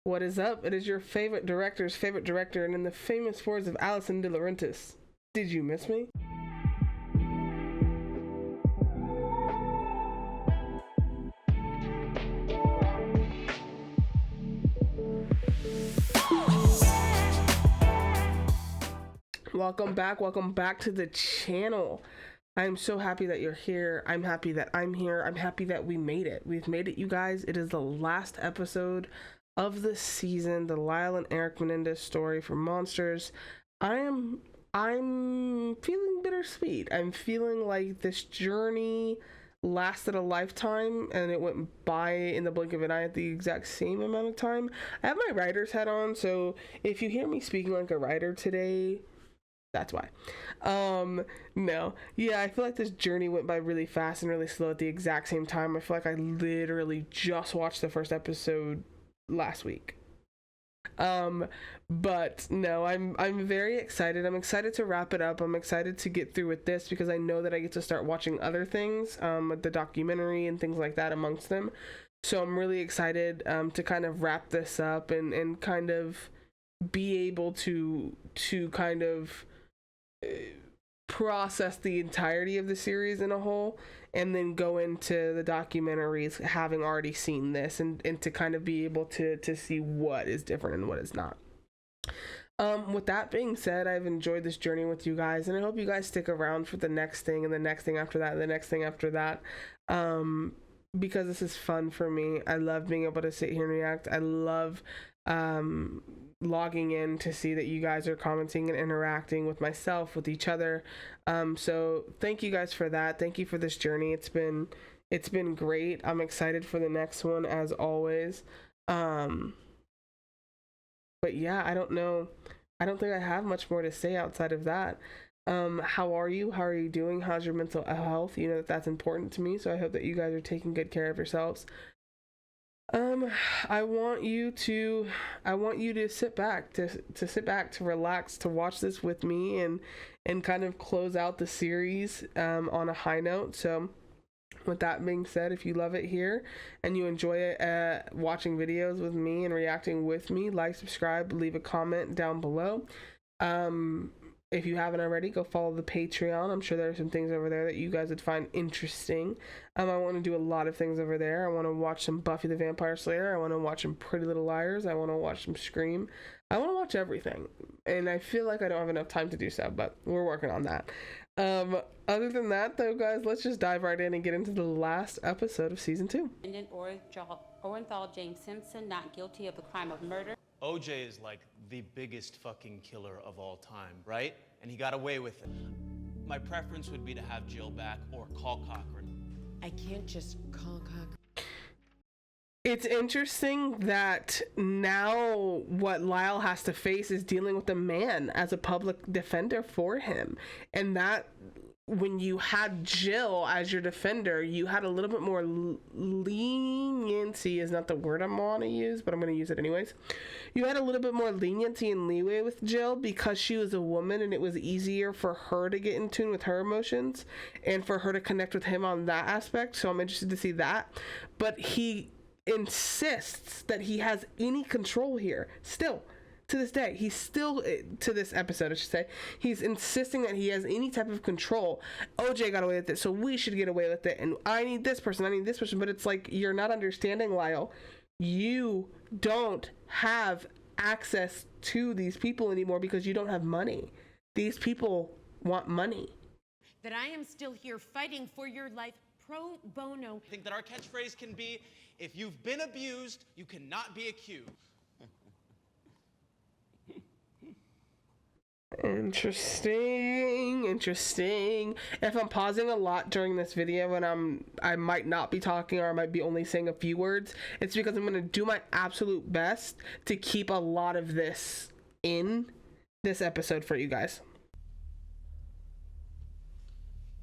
What is up? It is your favorite director's favorite director, and in the famous words of Alison De Laurentiis, did you miss me? Welcome back to the channel. I'm so happy that you're here. I'm happy that I'm here. I'm happy that we made it. We've made it, you guys. It is the last episode of the season, the Lyle and ERIK Menendez story for Monsters. I'm feeling bittersweet. I'm feeling like this journey lasted a lifetime and it went by in the blink of an eye at the exact same amount of time. I have my writer's hat on, so if you hear me speaking like a writer today, that's why. No. Yeah, I feel like this journey went by really fast and really slow at the exact same time. I feel like I literally just watched the first episode last week. But no, I'm very excited. I'm excited to wrap it up. I'm excited to get through with this because I know that I get to start watching other things, the documentary and things like that amongst them. So I'm really excited to kind of wrap this up and kind of be able to kind of process the entirety of the series in a whole, and then go into the documentaries having already seen this and to kind of be able to see what is different and what is not. With that being said, I've enjoyed this journey with you guys, and I hope you guys stick around for the next thing and the next thing after that and the next thing after that, because this is fun for me. I love being able to sit here and react. I love logging in to see that you guys are commenting and interacting with myself, with each other. So thank you guys for that. Thank you for this journey. It's been great. I'm excited for the next one as always. But yeah, I don't know. I don't think I have much more to say outside of that. How are you? How are you doing? How's your mental health? You know that that's important to me. So I hope that you guys are taking good care of yourselves. I want you to sit back, to relax, to watch this with me and kind of close out the series on a high note. So with that being said, if you love it here and you enjoy it, watching videos with me and reacting with me, like, subscribe, leave a comment down below. If you haven't already, go follow the Patreon. I'm sure there are some things over there that you guys would find interesting. I want to do a lot of things over there. I want to watch some Buffy the Vampire Slayer. I want to watch some Pretty Little Liars. I want to watch some Scream. I want to watch everything. And I feel like I don't have enough time to do so, but we're working on that. Other than that, though, guys, let's just dive right in and get into the last episode of season 2. Defendant Orenthal James Simpson not guilty of the crime of murder. OJ is like the biggest fucking killer of all time, right? And he got away with it. My preference would be to have Jill back or call Cochran. I can't just call Cochran. It's interesting that now what Lyle has to face is dealing with a man as a public defender for him. And that when you had Jill as your defender, you had a little bit more leniency, is not the word I want to use, but I'm going to use it anyways. You had a little bit more leniency and leeway with Jill because she was a woman and it was easier for her to get in tune with her emotions and for her to connect with him on that aspect. So I'm interested to see that. But he insists that he has any control here still. To this day, he's still, to this episode I should say, he's insisting that he has any type of control. OJ got away with it, so we should get away with it, and I need this person, but it's like, you're not understanding, Lyle. You don't have access to these people anymore because you don't have money. These people want money. That I am still here fighting for your life pro bono. I think that our catchphrase can be, if you've been abused, you cannot be accused. Interesting. If I'm pausing a lot during this video and I might not be talking or I might be only saying a few words, it's because I'm going to do my absolute best to keep a lot of this in this episode for you guys.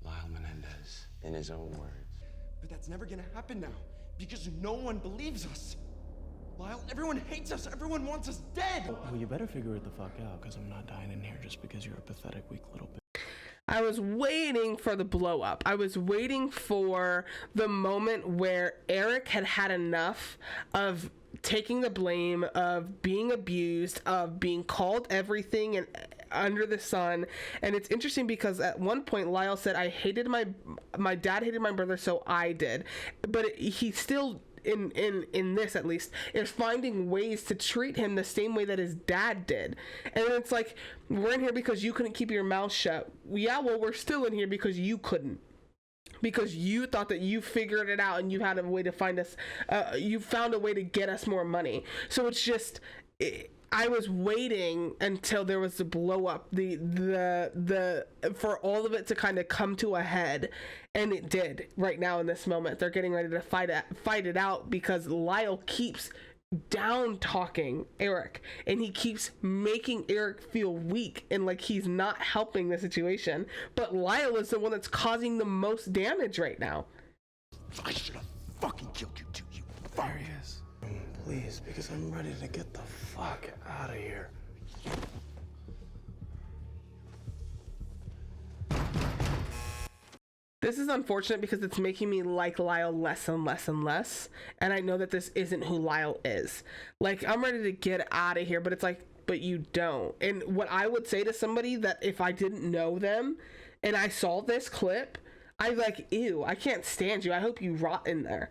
Lyle Menendez, in his own words. But that's never gonna happen now, because no one believes us. Lyle, everyone hates us. Everyone wants us dead. Well, you better figure it the fuck out, because I'm not dying in here just because you're a pathetic, weak little bitch. I was waiting for the blow up. I was waiting for the moment where ERIK had enough of taking the blame of being abused, of being called everything and under the sun. And it's interesting because at one point Lyle said, I hated my dad hated my brother, so I did. But he still, in this at least, is finding ways to treat him the same way that his dad did. And it's like, we're in here because you couldn't keep your mouth shut. Yeah, well, we're still in here because you couldn't. Because you thought that you figured it out and you had a way to find us, you found a way to get us more money. So it's just, I was waiting until there was the blow up, the for all of it to kind of come to a head, and it did. Right now in this moment, they're getting ready to fight it out because Lyle keeps down talking ERIK, and he keeps making ERIK feel weak and like he's not helping the situation. But Lyle is the one that's causing the most damage right now. I should have fucking killed you too, you fuck. There he is. Please, because I'm ready to get the fuck out of here. This is unfortunate because it's making me like Lyle less and less and less. And I know that this isn't who Lyle is. Like, I'm ready to get out of here, but it's like, but you don't. And what I would say to somebody that if I didn't know them and I saw this clip, I'd be like, ew, I can't stand you. I hope you rot in there.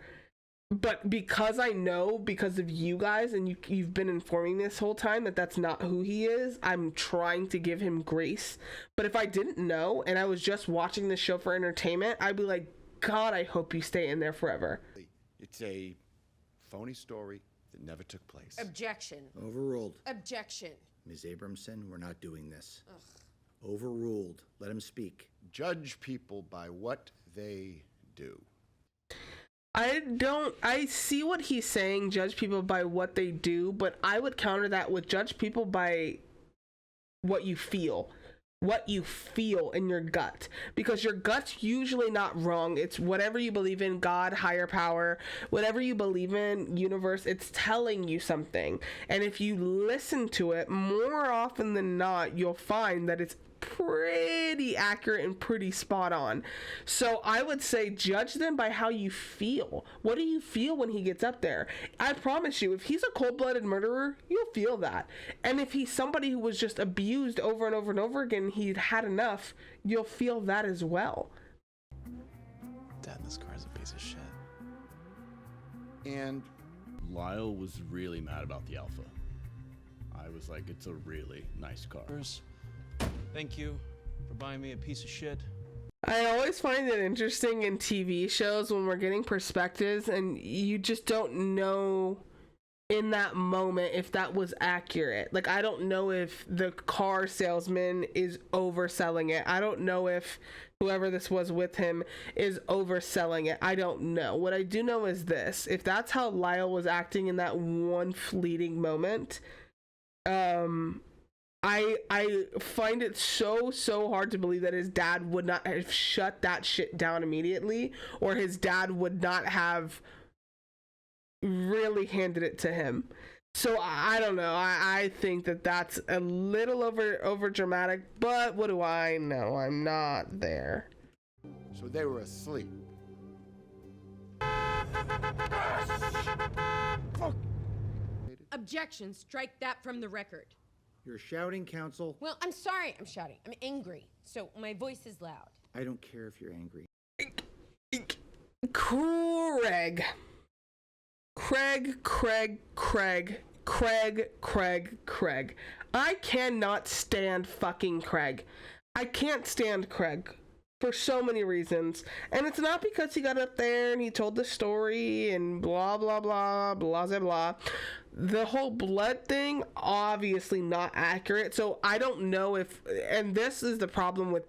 But because I know, because of you guys, and you've been informing this whole time that that's not who he is, I'm trying to give him grace. But if I didn't know and I was just watching this show for entertainment, I'd be like, God, I hope you stay in there forever. It's a phony story that never took place. Objection. Overruled. Objection. Ms. Abramson, we're not doing this. Ugh. Overruled. Let him speak. Judge people by what they do. I see what he's saying, judge people by what they do, but I would counter that with judge people by what you feel in your gut, because your gut's usually not wrong. It's whatever you believe in, God, higher power, whatever you believe in, universe, it's telling you something. And if you listen to it more often than not, you'll find that it's pretty accurate and pretty spot on. So I would say judge them by how you feel. What do you feel when he gets up there? I promise you, if he's a cold-blooded murderer, you'll feel that. And if he's somebody who was just abused over and over and over again, he'd had enough, you'll feel that as well. Dad, this car is a piece of shit. And Lyle was really mad about the Alpha. I was like, it's a really nice car. Thank you for buying me a piece of shit. I always find it interesting in TV shows when we're getting perspectives and you just don't know in that moment if that was accurate. Like, I don't know if the car salesman is overselling it. I don't know if whoever this was with him is overselling it. I don't know. What I do know is this: if that's how Lyle was acting in that one fleeting moment, I find it so hard to believe that his dad would not have shut that shit down immediately, or his dad would not have really handed it to him. So I don't know. I think that that's a little over dramatic, but what do I know? I'm not there. so they were asleep. Objection. Strike that from the record. You're shouting, counsel. Well, I'm sorry I'm shouting. I'm angry, so my voice is loud. I don't care if you're angry. Craig. I cannot stand fucking Craig. I can't stand Craig for so many reasons. And it's not because he got up there and he told the story and blah, blah, blah, blah, blah, blah. The whole blood thing, obviously not accurate. So I don't know if, and this is the problem with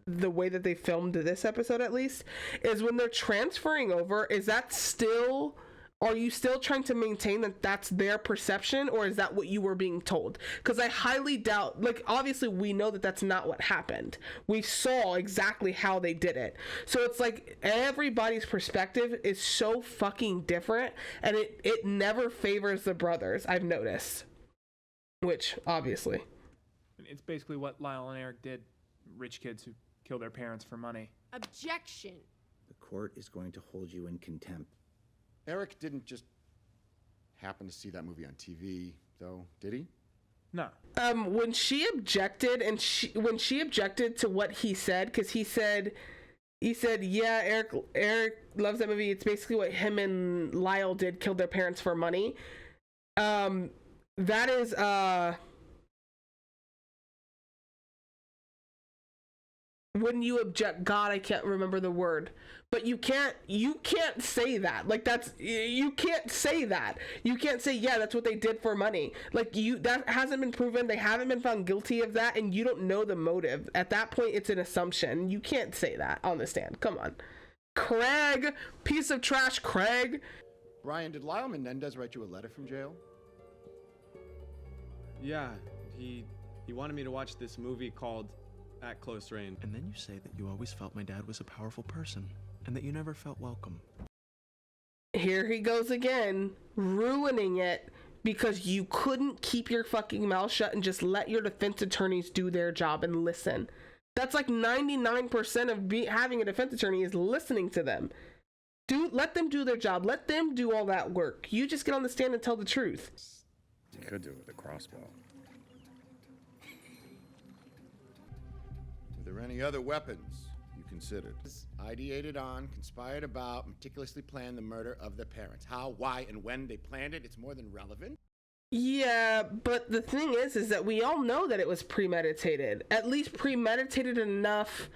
the way that they filmed this episode, at least, is when they're transferring over, is that still, are you still trying to maintain that that's their perception, or is that what you were being told? Because I highly doubt, like, obviously we know that that's not what happened. We saw exactly how they did it. So it's like everybody's perspective is so fucking different, and it never favors the brothers, I've noticed. Which, obviously. It's basically what Lyle and ERIK did. Rich kids who kill their parents for money. Objection. The court is going to hold you in contempt. ERIK didn't just happen to see that movie on TV, though, did he? No. When she objected when she objected to what he said, because he said, yeah, Eric loves that movie. It's basically what him and Lyle did, killed their parents for money. That is, when you object, God, I can't remember the word, but you can't say that. Like, that's, you can't say that. You can't say, yeah, that's what they did for money. Like, that hasn't been proven. They haven't been found guilty of that, and you don't know the motive. At that point, it's an assumption. You can't say that on the stand. Come on. Craig, piece of trash, Craig. Brian, did Lyle Menendez write you a letter from jail? Yeah, he wanted me to watch this movie called At Close Range. And then you say that you always felt my dad was a powerful person, and that you never felt welcome. Here he goes again, ruining it because you couldn't keep your fucking mouth shut and just let your defense attorneys do their job and listen. That's like 99% of having a defense attorney is listening to them. Let them do their job. Let them do all that work. You just get on the stand and tell the truth. You could do it with a crossbow. Were there any other weapons you considered? Ideated on, conspired about, meticulously planned the murder of their parents. How, why, and when they planned it, it's more than relevant. Yeah, but the thing is that we all know that it was premeditated. At least premeditated enough.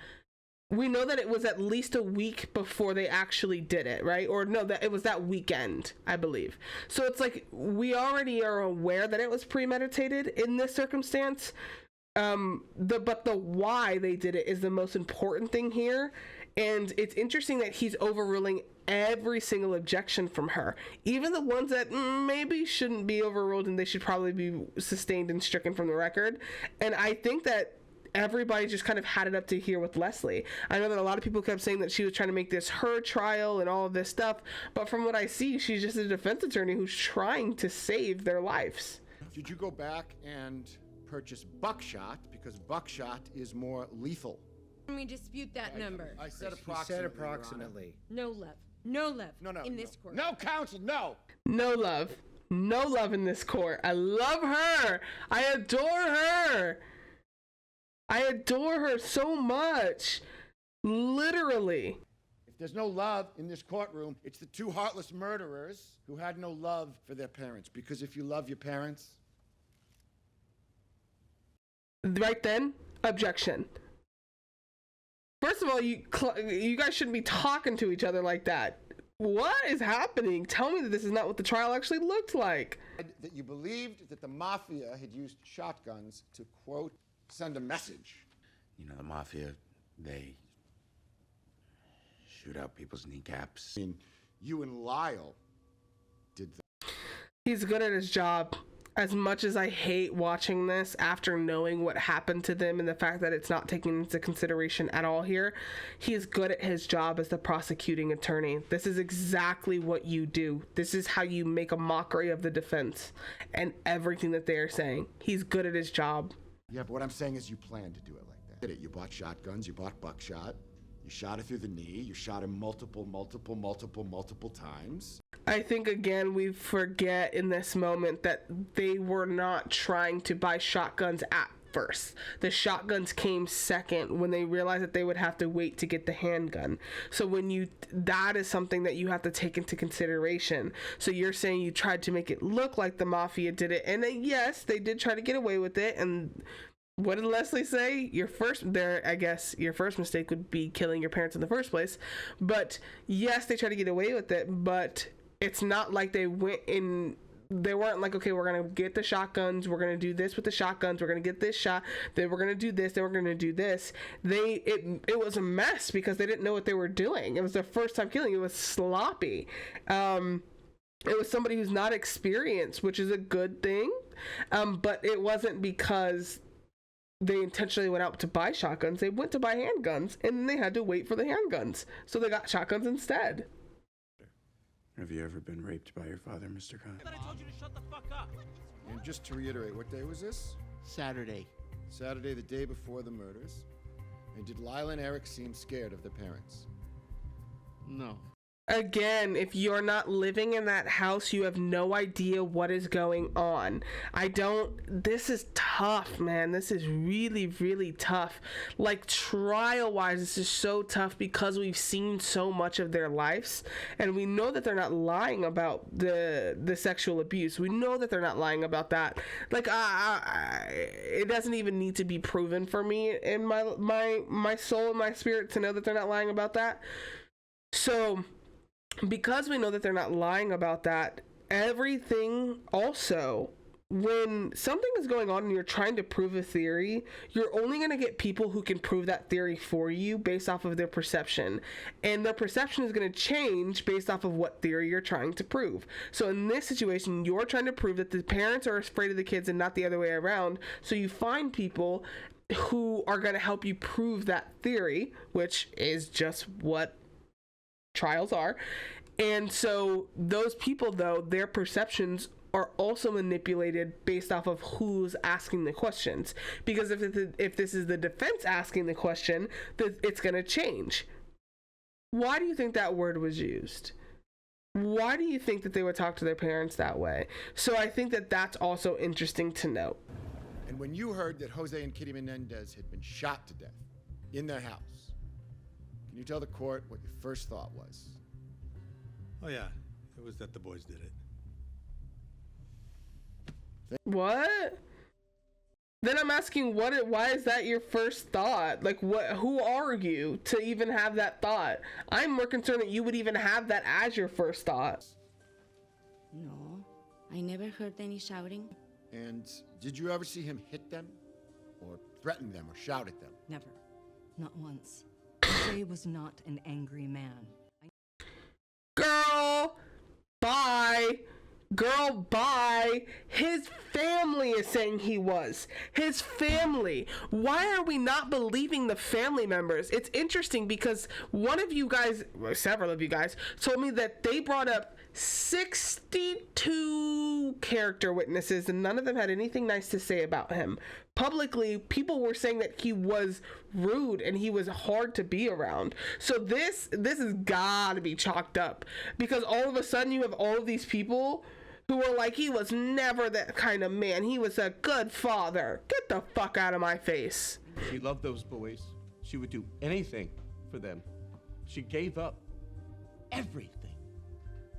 We know that it was at least a week before they actually did it, right? Or no, that it was that weekend, I believe. So it's like we already are aware that it was premeditated in this circumstance. But the why they did it is the most important thing here. And it's interesting that he's overruling every single objection from her, even the ones that maybe shouldn't be overruled and they should probably be sustained and stricken from the record. And I think that everybody just kind of had it up to here with Leslie. I know that a lot of people kept saying that she was trying to make this her trial and all of this stuff, but from what I see, she's just a defense attorney who's trying to save their lives. Did you go back and purchase buckshot because buckshot is more lethal? We dispute that number. I said approximately. She said approximately. No love. No love. No, in this court. No, counsel, no. No love. No love in this court. I love her. I adore her. I adore her so much. Literally. If there's no love in this courtroom, it's the two heartless murderers who had no love for their parents. Because if you love your parents... Right then, objection. First of all, you guys shouldn't be talking to each other like that. What is happening? Tell me that this is not what the trial actually looked like. That you believed that the mafia had used shotguns to, quote, send a message. You know, the mafia, they shoot out people's kneecaps. I mean, you and Lyle did that. He's good at his job. As much as I hate watching this after knowing what happened to them and the fact that it's not taken into consideration at all here, he's good at his job as the prosecuting attorney. This is exactly what you do. This is how you make a mockery of the defense and everything that they are saying. He's good at his job. Yeah, but what I'm saying is you planned to do it like that. You bought shotguns, you bought buckshot, you shot it through the knee, you shot him multiple times. I think, again, we forget in this moment that they were not trying to buy shotguns at first. The shotguns came second when they realized that they would have to wait to get the handgun. So that is something that you have to take into consideration. So you're saying you tried to make it look like the mafia did it, and yes, they did try to get away with it. And what did Leslie say? Your first mistake would be killing your parents in the first place. But yes, they tried to get away with it, but it's not like they weren't like, okay, we're going to get the shotguns. We're going to do this with the shotguns. We're going to get this shot. Then we're going to do this. Then we're going to do this. It was a mess because they didn't know what they were doing. It was their first time killing. It was sloppy. It was somebody who's not experienced, which is a good thing. But it wasn't because they intentionally went out to buy shotguns. They went to buy handguns, and they had to wait for the handguns. So they got shotguns instead. Have you ever been raped by your father, Mr. Khan? I told you to shut the fuck up. And just to reiterate, what day was this? Saturday. Saturday, the day before the murders. And did Lyle and Eric seem scared of their parents? No. Again, if you're not living in that house, you have no idea what is going on. This is tough, man. This is really, really tough. Like, trial wise, this is so tough because we've seen so much of their lives, and we know that they're not lying about the sexual abuse. We know that they're not lying about that. Like, it doesn't even need to be proven for me in my soul and my spirit to know that they're not lying about that. So, because we know that they're not lying about that, everything also, when something is going on and you're trying to prove a theory, you're only going to get people who can prove that theory for you based off of their perception. And their perception is going to change based off of what theory you're trying to prove. So in this situation, you're trying to prove that the parents are afraid of the kids and not the other way around. So you find people who are going to help you prove that theory, which is just what trials are. And so those people, though, their perceptions are also manipulated based off of who's asking the questions, because if this is the defense asking the question, it's going to change. Why do you think that word was used? Why do you think that they would talk to their parents that way? So I think that that's also interesting to note. And when you heard that Jose and Kitty Menendez had been shot to death in their house, can you tell the court what your first thought was? Oh yeah, it was that the boys did it. What? Then I'm asking, why is that your first thought? Like, who are you to even have that thought? I'm more concerned that you would even have that as your first thought. No, I never heard any shouting. And did you ever see him hit them? Or threaten them or shout at them? Never. Not once. Jose was not an angry man. Girl, bye. Girl, bye. His family is saying he was. His family. Why are we not believing the family members? It's interesting because one of you guys, well, several of you guys, told me that they brought up 62 character witnesses and none of them had anything nice to say about him. Publicly, people were saying that he was rude and he was hard to be around. So this has gotta be chalked up, because all of a sudden you have all of these people who are like, he was never that kind of man. He was a good father. Get the fuck out of my face. She loved those boys. She would do anything for them. She gave up everything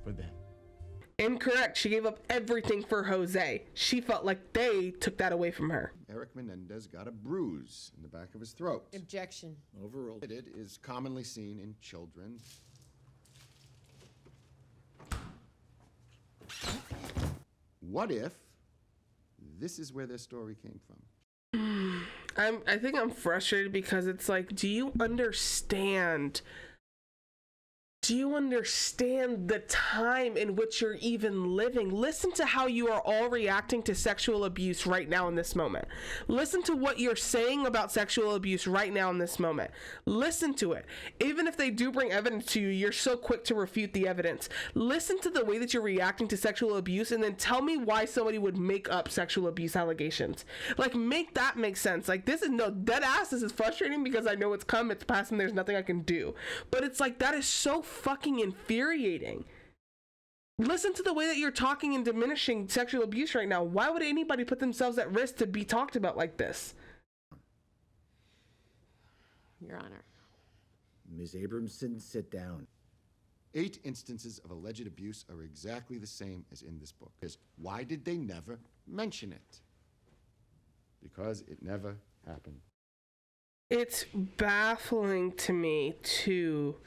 for them. Incorrect. She gave up everything for Jose. She felt like they took that away from her. ERIK Menendez got a bruise in the back of his throat. Objection. Overruled. It is commonly seen in children. What if this is where their story came from? I think I'm frustrated because it's like, do you understand the time in which you're even living? Listen to how you are all reacting to sexual abuse right now in this moment. Listen to what you're saying about sexual abuse right now in this moment. Listen to it. Even if they do bring evidence to you, you're so quick to refute the evidence. Listen to the way that you're reacting to sexual abuse and then tell me why somebody would make up sexual abuse allegations. Like, make that make sense. Like, this is no dead ass. This is frustrating because I know it's come, it's past, and there's nothing I can do. But it's like, that is so fucking infuriating. Listen to the way that you're talking and diminishing sexual abuse right now. Why would anybody put themselves at risk to be talked about like this? Your Honor. Ms. Abramson, sit down. 8 instances of alleged abuse are exactly the same as in this book. Why did they never mention it? Because it never happened. It's baffling to me to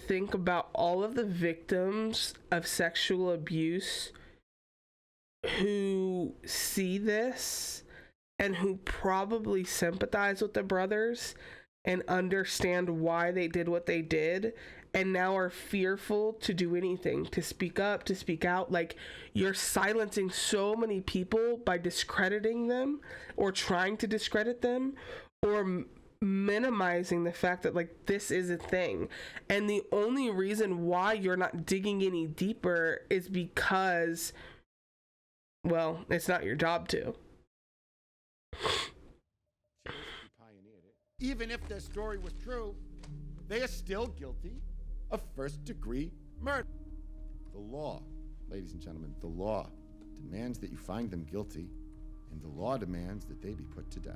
think about all of the victims of sexual abuse who see this and who probably sympathize with the brothers and understand why they did what they did, and now are fearful to do anything, to speak up, to speak out. Like, you're silencing so many people by discrediting them or trying to discredit them or minimizing the fact that, like, this is a thing. And the only reason why you're not digging any deeper is because, well, it's not your job to. Even if their story was true, they are still guilty of first-degree Murder. The law, ladies and gentlemen, the law demands that you find them guilty, and the law demands that they be put to death.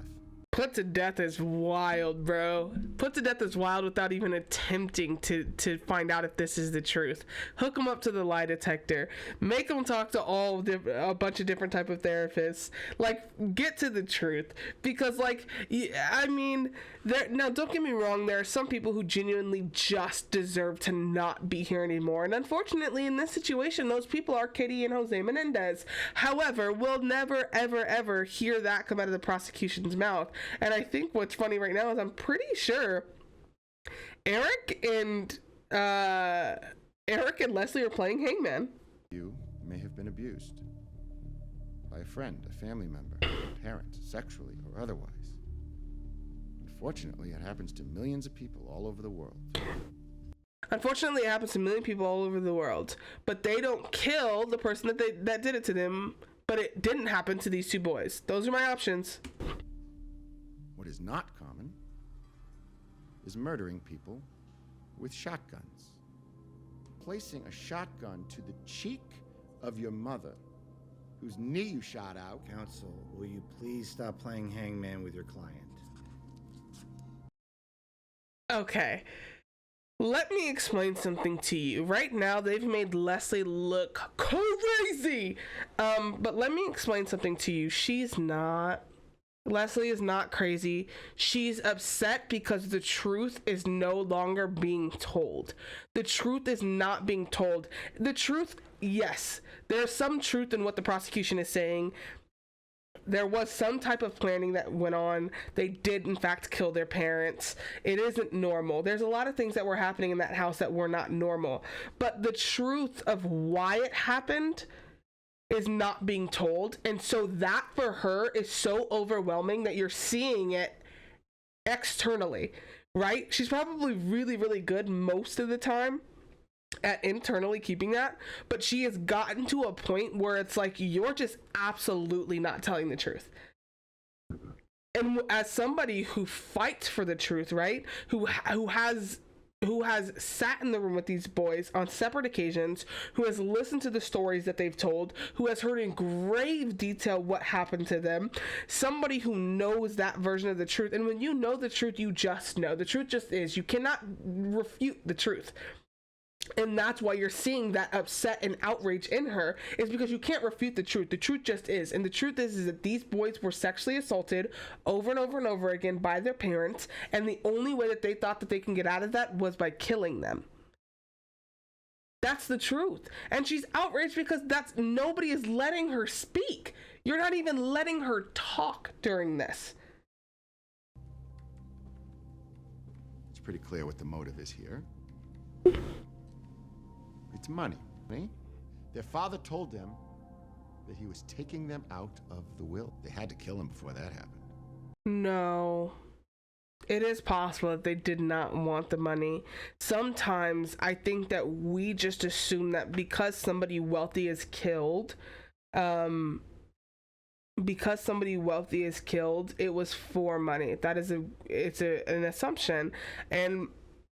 Put to death is wild, bro. Put to death is wild without even attempting to find out if this is the truth. Hook them up to the lie detector. Make them talk to a bunch of different type of therapists. Like, get to the truth. Because, like, I mean, now don't get me wrong, there are some people who genuinely just deserve to not be here anymore. And unfortunately, in this situation, those people are Kitty and Jose Menendez. However, we'll never, ever, ever hear that come out of the prosecution's mouth. And I think what's funny right now is I'm pretty sure ERIK and Leslie are playing hangman. You may have been abused by a friend, a family member, a parent, sexually or otherwise. Unfortunately, it happens to millions of people all over the world. Unfortunately, it happens to millions of people all over the world, but they don't kill the person that did it to them. But it didn't happen to these two boys. Those are my options. What is not common is murdering people with shotguns. Placing a shotgun to the cheek of your mother, whose knee you shot out. Counsel, will you please stop playing hangman with your client? Okay. Let me explain something to you. Right now, they've made Leslie look crazy. But let me explain something to you. Leslie is not crazy. She's upset because the truth is no longer being told. The truth is not being told. The truth, yes, there's some truth in what the prosecution is saying. There was some type of planning that went on. They did, in fact, kill their parents. It isn't normal. There's a lot of things that were happening in that house that were not normal. But the truth of why it happened is not being told. And so that for her is so overwhelming that you're seeing it externally, right? She's probably really, really good most of the time at internally keeping that, but she has gotten to a point where it's like, you're just absolutely not telling the truth. And as somebody who fights for the truth, right, who has sat in the room with these boys on separate occasions, who has listened to the stories that they've told, who has heard in grave detail what happened to them, somebody who knows that version of the truth. And when you know the truth, you just know. The truth just is. You cannot refute the truth. And that's why you're seeing that upset and outrage in her, is because you can't refute the truth. The truth just is. And the truth is that these boys were sexually assaulted over and over and over again by their parents. And the only way that they thought that they can get out of that was by killing them. That's the truth. And she's outraged because nobody is letting her speak. You're not even letting her talk during this. It's pretty clear what the motive is here. It's money. Their father told them that he was taking them out of the will. They had to kill him before that happened. No. It is possible that they did not want the money. Sometimes I think that we just assume that because somebody wealthy is killed, it was for money. That is an assumption. And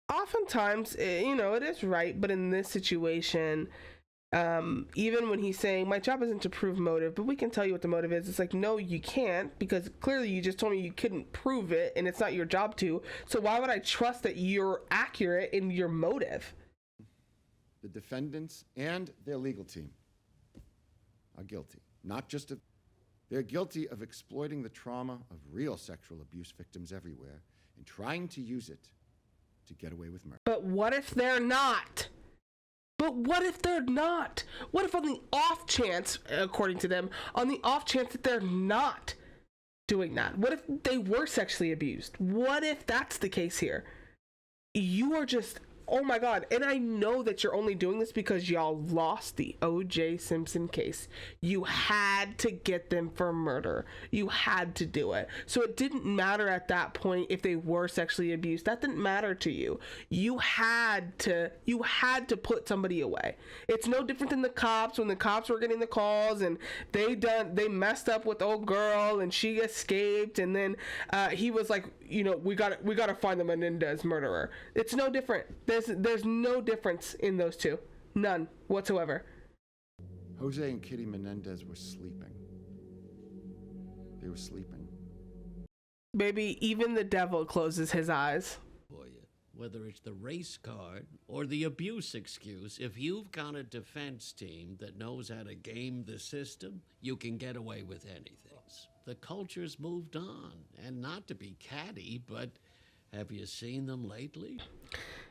oftentimes, it is right, but in this situation, even when he's saying, my job isn't to prove motive, but we can tell you what the motive is, it's like, no, you can't, because clearly you just told me you couldn't prove it, and it's not your job to, so why would I trust that you're accurate in your motive? The defendants and their legal team are guilty. They're guilty of exploiting the trauma of real sexual abuse victims everywhere and trying to use it to get away with murder. But what if they're not? What if on the off chance, according to them, on the off chance that they're not doing that? What if they were sexually abused? What if that's the case here? You are just, oh my God. And I know that you're only doing this because y'all lost the O.J. Simpson case. You had to get them for murder. You had to do it. So it didn't matter at that point if they were sexually abused. That didn't matter to you. You had to put somebody away. It's no different than the cops when the cops were getting the calls and they messed up with the old girl and she escaped, and then he was like, we gotta find the Menendez murderer. It's no different. There's no difference in those two. None whatsoever. Jose and Kitty Menendez were sleeping. They were sleeping. Baby, even the devil closes his eyes. For you, whether it's the race card or the abuse excuse, if you've got a defense team that knows how to game the system, you can get away with anything. The culture's moved on, and not to be catty, but have you seen them lately?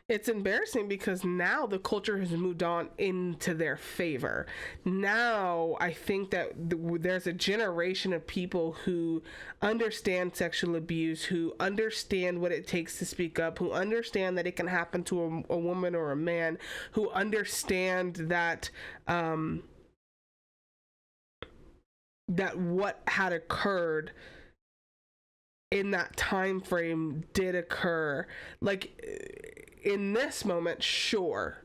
It's embarrassing because now the culture has moved on into their favor. Now I think that there's a generation of people who understand sexual abuse, who understand what it takes to speak up, who understand that it can happen to a woman or a man, who understand that that what had occurred in that time frame did occur. Like, in this moment, sure,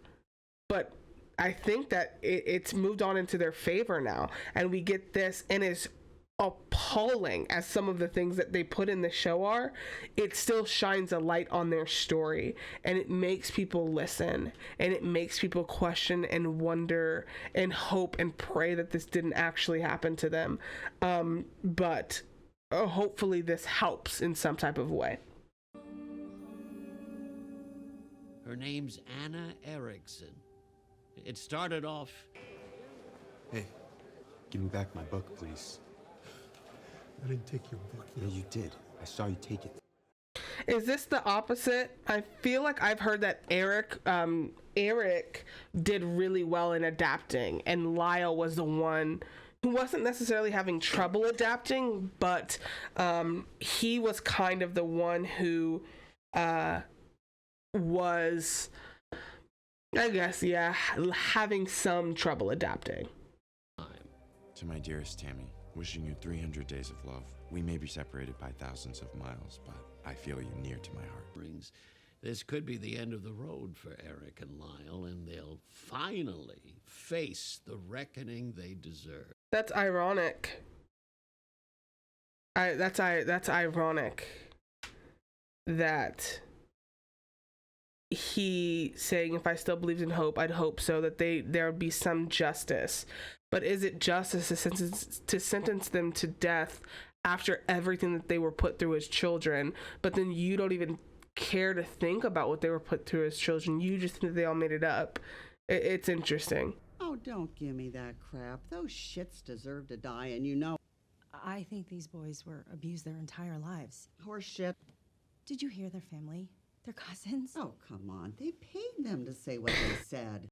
but I think that it's moved on into their favor now, and we get this, and it's appalling as some of the things that they put in the show are. It still shines a light on their story, and it makes people listen, and it makes people question and wonder and hope and pray that this didn't actually happen to them. But hopefully this helps in some type of way. Her name's Anna Erickson. It started off... Hey, give me back my book, please. I didn't take your book. Yeah, you did. I saw you take it. Is this the opposite? I feel like I've heard that ERIK did really well in adapting, and LYLE was the one who wasn't necessarily having trouble adapting, but he was kind of the one who was, I guess, yeah, having some trouble adapting. To my dearest Tammy, wishing you 300 days of love. We may be separated by thousands of miles, but I feel you near to my heart. This could be the end of the road for ERIK and LYLE, and they'll finally face the reckoning they deserve. That's ironic. That's ironic that he saying, if I still believed in hope, I'd hope so, that there would be some justice. But is it justice to sentence them to death after everything that they were put through as children? But then you don't even care to think about what they were put through as children. You just think they all made it up. It's interesting. Oh, don't give me that crap. Those shits deserve to die, and you know. I think these boys were abused their entire lives. Horse shit. Did you hear their family? Their cousins? Oh, come on. They paid them to say what they said.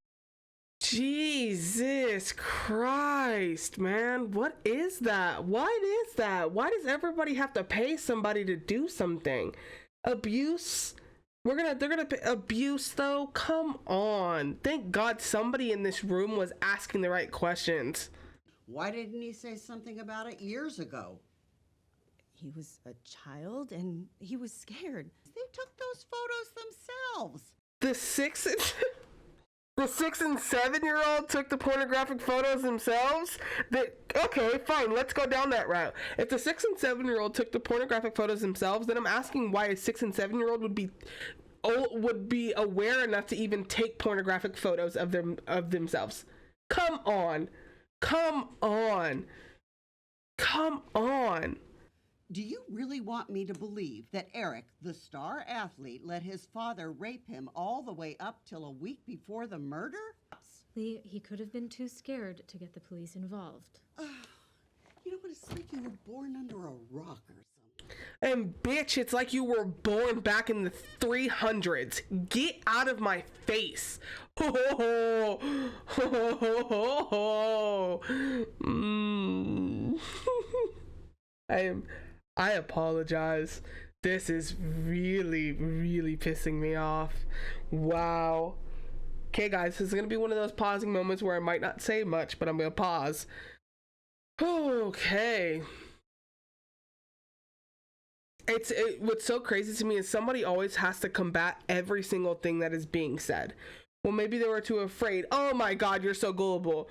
Jesus Christ, man. What is that? What is that? Why does everybody have to pay somebody to do something? Abuse? They're gonna pay abuse though? Come on. Thank God somebody in this room was asking the right questions. Why didn't he say something about it years ago? He was a child and he was scared. They took those photos themselves. The 6 and 7 year old took the pornographic photos themselves? Okay, fine, let's go down that route. If the 6 and 7 year old took the pornographic photos themselves, then I'm asking why a 6 and 7 year old would be aware enough to even take pornographic photos of themselves. Come on. Do you really want me to believe that ERIK, the star athlete, let his father rape him all the way up till a week before the murder? Lee, he could have been too scared to get the police involved. You know what? It's like you were born under a rock or something. And bitch, it's like you were born back in the 300s. Get out of my face. I apologize. This is really, really pissing me off. Wow. Okay, guys, this is going to be one of those pausing moments where I might not say much, but I'm going to pause. Okay. What's so crazy to me is somebody always has to combat every single thing that is being said. Well, maybe they were too afraid. Oh my God, you're so gullible.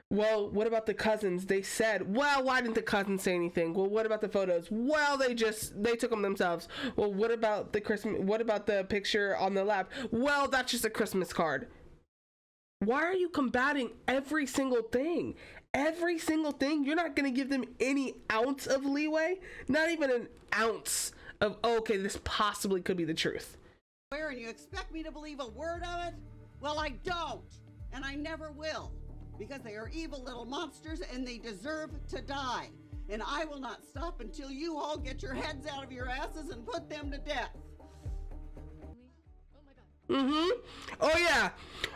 Well, what about the cousins? They said, well, why didn't the cousins say anything? Well, what about the photos? Well, they took them themselves. Well, what about the picture on the lap? Well, that's just a Christmas card. Why are you combating every single thing? Every single thing? You're not going to give them any ounce of leeway? Not even an ounce of, oh, okay, this possibly could be the truth. And you expect me to believe a word of it? Well, I don't, and I never will, because they are evil little monsters and they deserve to die. And I will not stop until you all get your heads out of your asses and put them to death. Mm-hmm. Oh yeah.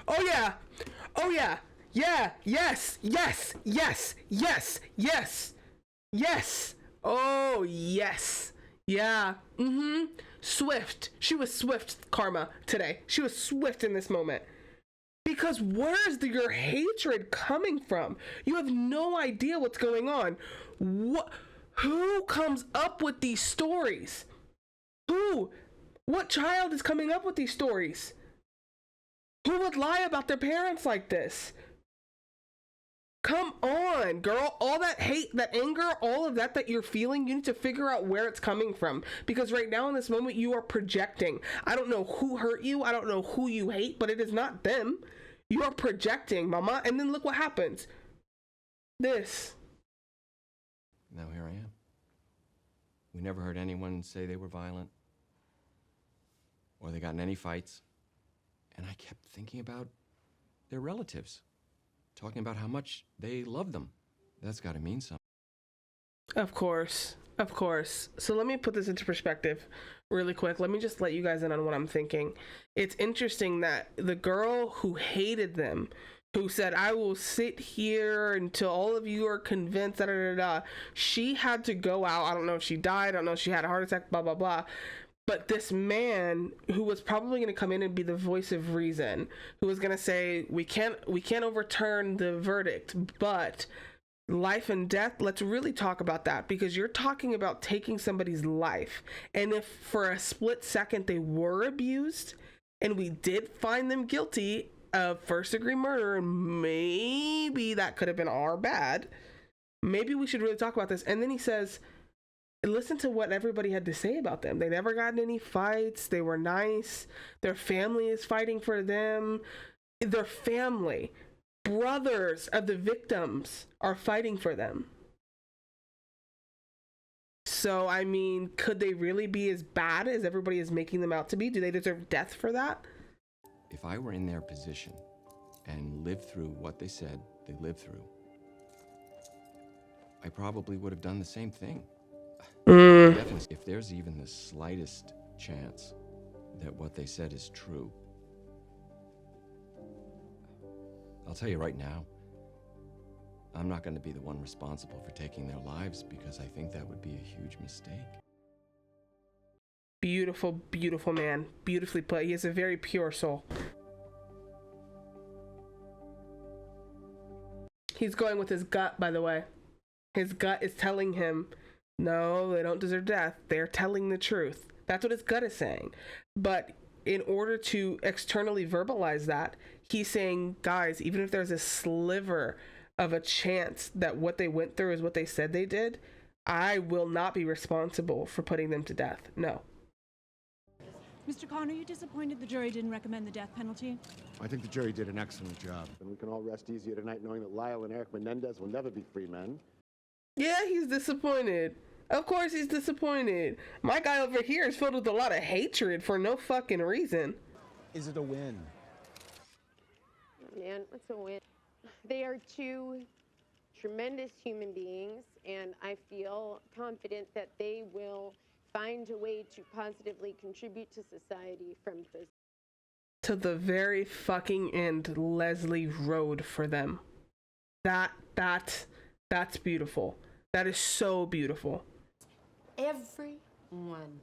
Oh yeah. Oh yeah. Yeah. Yes. Yes. Yes. Yes. Yes. Yes. Oh yes. Yeah. Mm-hmm. Swift. She was swift, Karma, today. She was swift in this moment. Because where's your hatred coming from? You have no idea what's going on. Who comes up with these stories? Who? What child is coming up with these stories? Who would lie about their parents like this? Come on, girl. All that hate, that anger, all of that you're feeling, you need to figure out where it's coming from. Because right now in this moment, you are projecting. I don't know who hurt you. I don't know who you hate, but it is not them. You are projecting, mama. And then look what happens. This. Now here I am. We never heard anyone say they were violent or they got in any fights. And I kept thinking about their relatives, talking about how much they love them. That's got to mean something. Of course. Of course. So let me put this into perspective really quick. Let me just let you guys in on what I'm thinking. It's interesting that the girl who hated them, who said, I will sit here until all of you are convinced, da, da, da, da. She had to go out. I don't know if she died. I don't know if she had a heart attack, blah, blah, blah. But this man who was probably going to come in and be the voice of reason, who was going to say, we can't overturn the verdict, but life and death, let's really talk about that, because you're talking about taking somebody's life. And if for a split second they were abused and we did find them guilty of first-degree murder, and maybe that could have been our bad, maybe we should really talk about this. And then he says, listen to what everybody had to say about them. They never got in any fights. They were nice. Their family is fighting for them. Their family, brothers of the victims, are fighting for them. So, I mean, could they really be as bad as everybody is making them out to be? Do they deserve death for that? If I were in their position and lived through what they said they lived through, I probably would have done the same thing. Definitely, if there's even the slightest chance that what they said is true, I'll tell you right now, I'm not going to be the one responsible for taking their lives, because I think that would be a huge mistake. Beautiful, beautiful man. Beautifully put. He has a very pure soul. He's going with his gut, by the way. His gut is telling him, no, they don't deserve death. They're telling the truth. That's what his gut is saying. But in order to externally verbalize that, he's saying, guys, even if there's a sliver of a chance that what they went through is what they said they did, I will not be responsible for putting them to death. No. Mr. Khan, are you disappointed the jury didn't recommend the death penalty? I think the jury did an excellent job. And we can all rest easier tonight knowing that Lyle and Erik Menendez will never be free men. Yeah, he's disappointed. Of course he's disappointed. My guy over here is filled with a lot of hatred for no fucking reason. Is it a win? Man, what's a win? They are two tremendous human beings, and I feel confident that they will find a way to positively contribute to society from prison. To the very fucking end, Leslie rode for them. That's beautiful. That is so beautiful. Everyone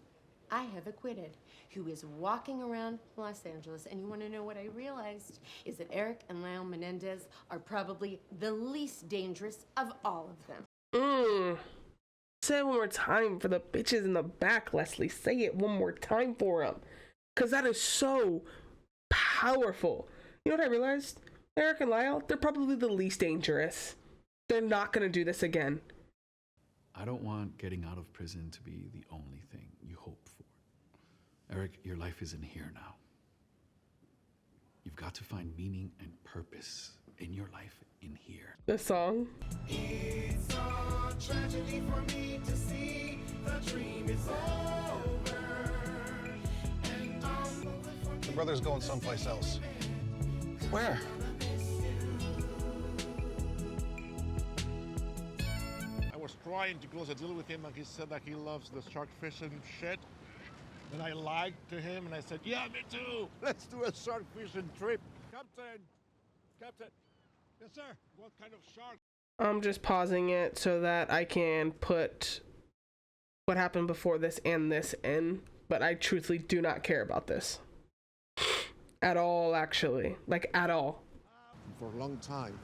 I have acquitted who is walking around Los Angeles, and you want to know what I realized is that Erik and Lyle Menendez are probably the least dangerous of all of them. Say it one more time for the bitches in the back, Leslie. Say it one more time for them. Because that is so powerful. You know what I realized? Erik and Lyle, they're probably the least dangerous. They're not going to do this again. I don't want getting out of prison to be the only thing you hope for. Erik, your life isn't here now. You've got to find meaning and purpose in your life in here. The song. It's a tragedy for me to see the dream is over. And the brother's going someplace else. Where? I was trying to close a deal with him, and he said that he loves the shark fishing shit. And I lied to him, and I said, yeah, me too. Let's do a shark fishing trip. Captain. Yes, sir. What kind of shark? I'm just pausing it so that I can put what happened before this and this in, but I truthfully do not care about this. At all, actually. Like, at all. For a long time,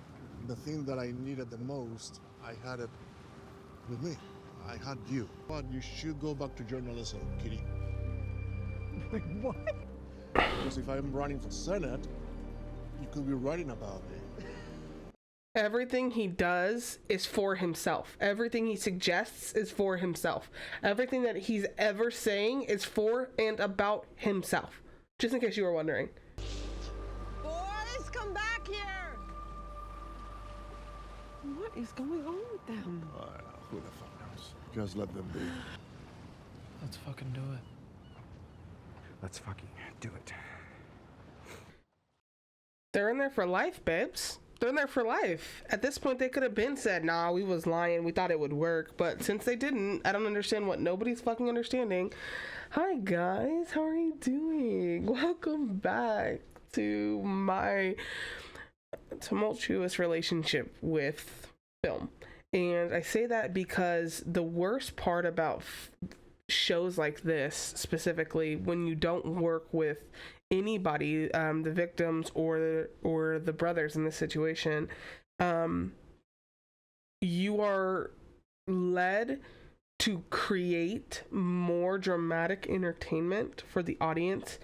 the thing that I needed the most, I had it with me. I had you. But you should go back to journalism, Kitty. Like what? Because if I'm running for Senate, you could be writing about me. Everything he does is for himself. Everything he suggests is for himself. Everything that he's ever saying is for and about himself. Just in case you were wondering. Boys, come back here! What is going on with them? Who the fuck knows? Just let them be. Let's fucking do it. Let's fucking do it. They're in there for life, babes. They're in there for life. At this point, they could have been said, nah, we was lying. We thought it would work. But since they didn't, I don't understand what nobody's fucking understanding. Hi, guys. How are you doing? Welcome back to my tumultuous relationship with film. And I say that because the worst part about shows like this, specifically when you don't work with anybody, the victims or the brothers in this situation, you are led to create more dramatic entertainment for the audience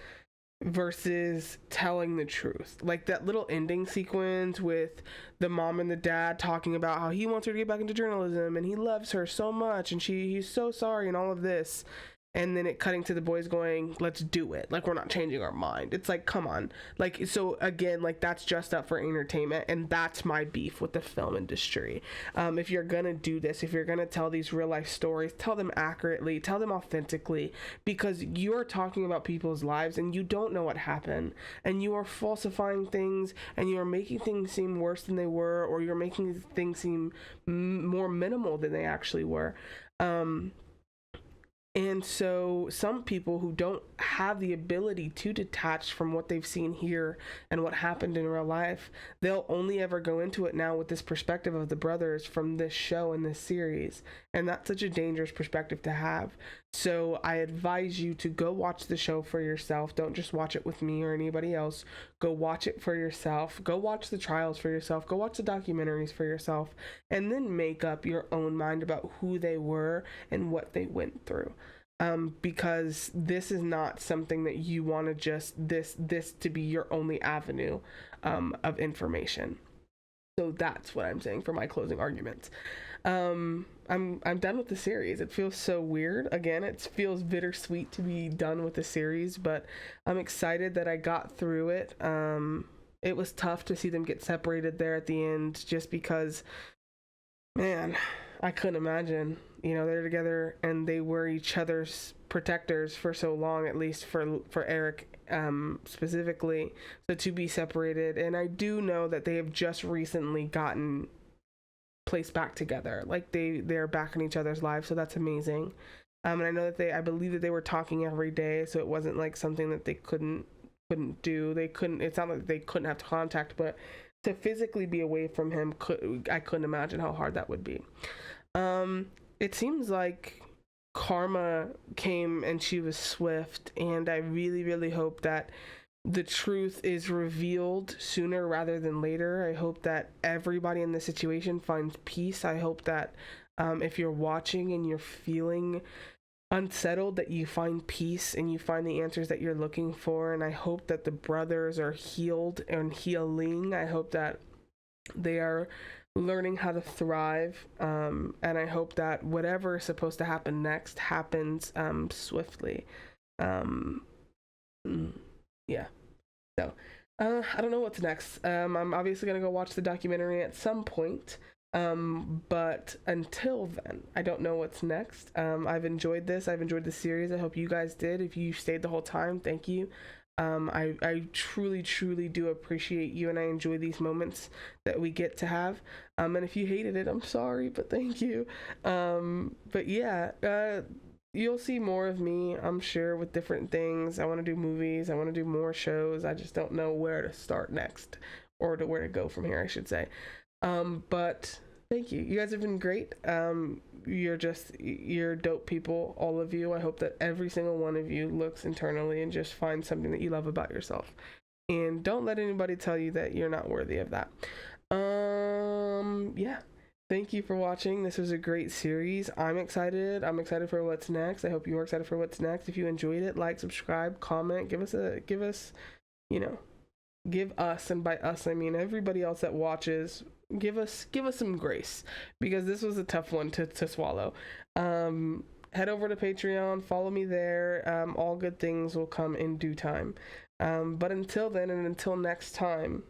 versus telling the truth. Like that little ending sequence with the mom and the dad talking about how he wants her to get back into journalism and he loves her so much and he's so sorry and all of this, and then it cutting to the boys going, let's do it, like we're not changing our mind. It's like, come on. Like, so again, like that's just up for entertainment, and that's my beef with the film industry. If you're gonna do this, if you're gonna tell these real life stories, tell them accurately, tell them authentically, because you're talking about people's lives and you don't know what happened, and you are falsifying things, and you are making things seem worse than they were, or you're making things seem more minimal than they actually were. And so some people who don't have the ability to detach from what they've seen here and what happened in real life, they'll only ever go into it now with this perspective of the brothers from this show and this series. And that's such a dangerous perspective to have. So I advise you to go watch the show for yourself. Don't just watch it with me or anybody else. Go watch it for yourself. Go watch the trials for yourself. Go watch the documentaries for yourself. And then make up your own mind about who they were and what they went through. Because this is not something that you want to just this to be your only avenue of information. So that's what I'm saying for my closing arguments. I'm done with the series. It feels so weird. Again, it feels bittersweet to be done with the series, but I'm excited that I got through it. It was tough to see them get separated there at the end, just because, man, I couldn't imagine. You know, they're together and they were each other's protectors for so long, at least for ERIK specifically. So to be separated, and I do know that they have just recently gotten placed back together. Like they're back in each other's lives, so that's amazing. And I know that I believe that they were talking every day, so it wasn't like something that they couldn't do. It's not like they couldn't have contact, but to physically be away from him, I couldn't imagine how hard that would be. It seems like karma came and she was swift, and I really, really hope that the truth is revealed sooner rather than later. I hope that everybody in this situation finds peace. I hope that if you're watching and you're feeling unsettled, that you find peace and you find the answers that you're looking for. And I hope that the brothers are healed and healing. I hope that they are learning how to thrive, and I hope that whatever is supposed to happen next happens swiftly. Yeah. So I don't know what's next. I'm obviously gonna go watch the documentary at some point. But until then, I don't know what's next. I've enjoyed this. I've enjoyed the series. I hope you guys did. If you stayed the whole time, thank you. I truly, truly do appreciate you, and I enjoy these moments that we get to have. And if you hated it, I'm sorry, but thank you. But yeah, you'll see more of me, I'm sure, with different things. I want to do movies. I want to do more shows. I just don't know where to start next, or where to go from here, I should say. But thank you. You guys have been great. You're dope people, all of you. I hope that every single one of you looks internally and just finds something that you love about yourself. And don't let anybody tell you that you're not worthy of that. Yeah. Thank you for watching. This was a great series. I'm excited. I'm excited for what's next. I hope you're excited for what's next. If you enjoyed it, like, subscribe, comment, give us, give us, and by us I mean everybody else that watches, give us some grace, because this was a tough one to swallow. Head over to Patreon, follow me there. All good things will come in due time. But until then, and until next time,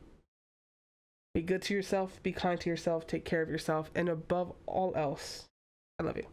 be good to yourself, be kind to yourself, take care of yourself, and above all else, I love you.